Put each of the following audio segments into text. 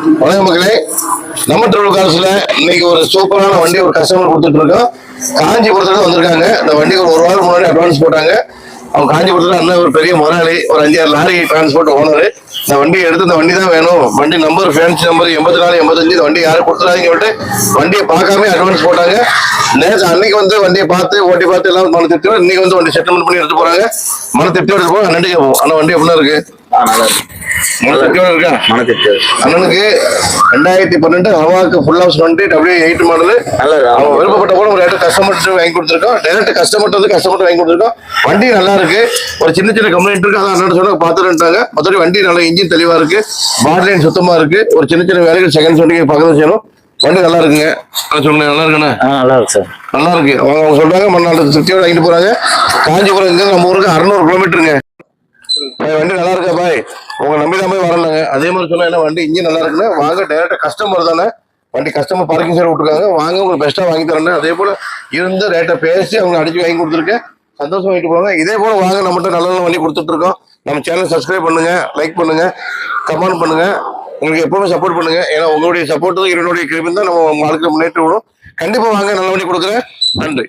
வணக்கம் மக்களே, நம்ம ட்ரிபிள் கார்ஸ்ல இன்னைக்கு ஒரு சூப்பரான வண்டி ஒரு கஸ்டமர் கொடுத்துட்டு இருக்கோம். காஞ்சிபுரத்துல வந்திருக்காங்க. இந்த வண்டி ஒரு வாரம் முன்னாடி அட்வான்ஸ் போட்டாங்க. அவங்க காஞ்சிபுரத்துல அண்ணன் ஒரு பெரிய முதலாளி, ஒரு 5-6 லாரி டிரான்ஸ்போர்ட் ஓனர். இந்த வண்டி எடுத்து இந்த வண்டி தான் வேணும், வண்டி நம்பர் ஃபேன்சி நம்பர் 84 85, இந்த வண்டி யாரும் கொடுத்துறாங்க சொல்லிட்டு வண்டியை பார்க்காம அட்வான்ஸ் போட்டாங்க. நேற்று அன்னைக்கு வந்து வண்டியை பார்த்து ஓட்டி பார்த்து எல்லாம் மன திருப்தியோட இன்னைக்கு வந்து வண்டி செட்டில்மெண்ட் பண்ணி எடுத்து போறாங்க. மன திருப்தியோட எடுத்து அண்ணனுக்கு போவோம். ஆனா வண்டி எப்படின்னா இருக்கு? அண்ணனுக்கு 2012 ஹவாக்கு ஃபுல் ஹவுஸ் வண்டி W8 மாடல். அவன் விருப்பப்பட்ட கூட ஒரு இடத்துல கஸ்டமர் வாங்கி கொடுத்துருக்கோம். டைரக்ட் கஸ்டமர் வாங்கி கொடுத்துருக்கோம். வண்டி நல்லா இருக்கு. ஒரு சின்ன சின்ன கம்ப்ளைண்ட் இருக்கு, அதான் அண்ணன் சொன்னா பார்த்துட்டாங்க. மற்றபடி வண்டி நல்லா இன்ஜின் தெளிவா இருக்கு, பாடி லைன் சுத்தமா இருக்கு. ஒரு சின்ன சின்ன வேலைகள் செகண்ட் வண்டிக்கு பக்கத்துல செய்யணும். வண்டி நல்லா இருக்குங்க. சொல்லுங்க, நல்லா இருக்குண்ணே. நல்லா இருக்கு சார், நல்லா இருக்கு. அவங்க சொல்றாங்க மண்ணால் திருப்தியோட வாங்கிட்டு போறாங்க. காஞ்சிபுரம் இங்க நம்ம ஊருக்கு 600 கிலோமீட்டருங்க. வண்டி நல்லா இருக்கா பாய்? உங்க நம்பி தான் போய் வரலாங்க. அதே மாதிரி சொன்னா என்ன, வண்டி இன்ஜின் நல்லா இருக்குன்னு வாங்க. டைரக்டா கஸ்டமர் தானே, வண்டி கஸ்டமர் பார்க்கிங் சார் விட்டுருக்காங்க. வாங்க, உங்களுக்கு பெஸ்ட்டா வாங்கி தரேன். அதே போல இருந்து ரேட்டை பேசி அவங்க அடிச்சு வாங்கி கொடுத்துருக்கேன். சந்தோஷம் வாங்கிட்டு போவாங்க. இதே போல வாங்க, நம்மகிட்ட நல்ல நல்ல வண்டி கொடுத்துட்டு இருக்கோம். நம்ம சேனல் சப்ஸ்கிரைப் பண்ணுங்க, லைக் பண்ணுங்க, கமெண்ட் பண்ணுங்க. உங்களுக்கு எப்பவுமே சப்போர்ட் பண்ணுங்க. ஏன்னா உங்களுடைய சப்போர்ட் தான் என்னுடைய கிருபி தான் நம்ம வாழ்க்கை முன்னேற்றி விடும். கண்டிப்பா வாங்க, நல்ல வண்டி கொடுக்குறேன். நன்றி.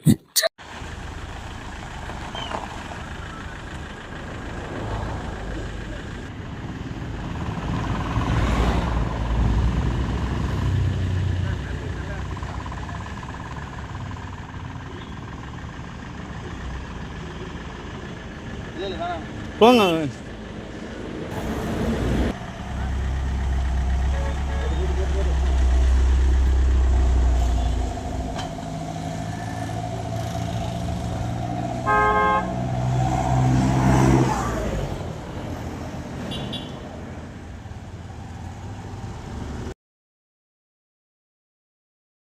போங்க.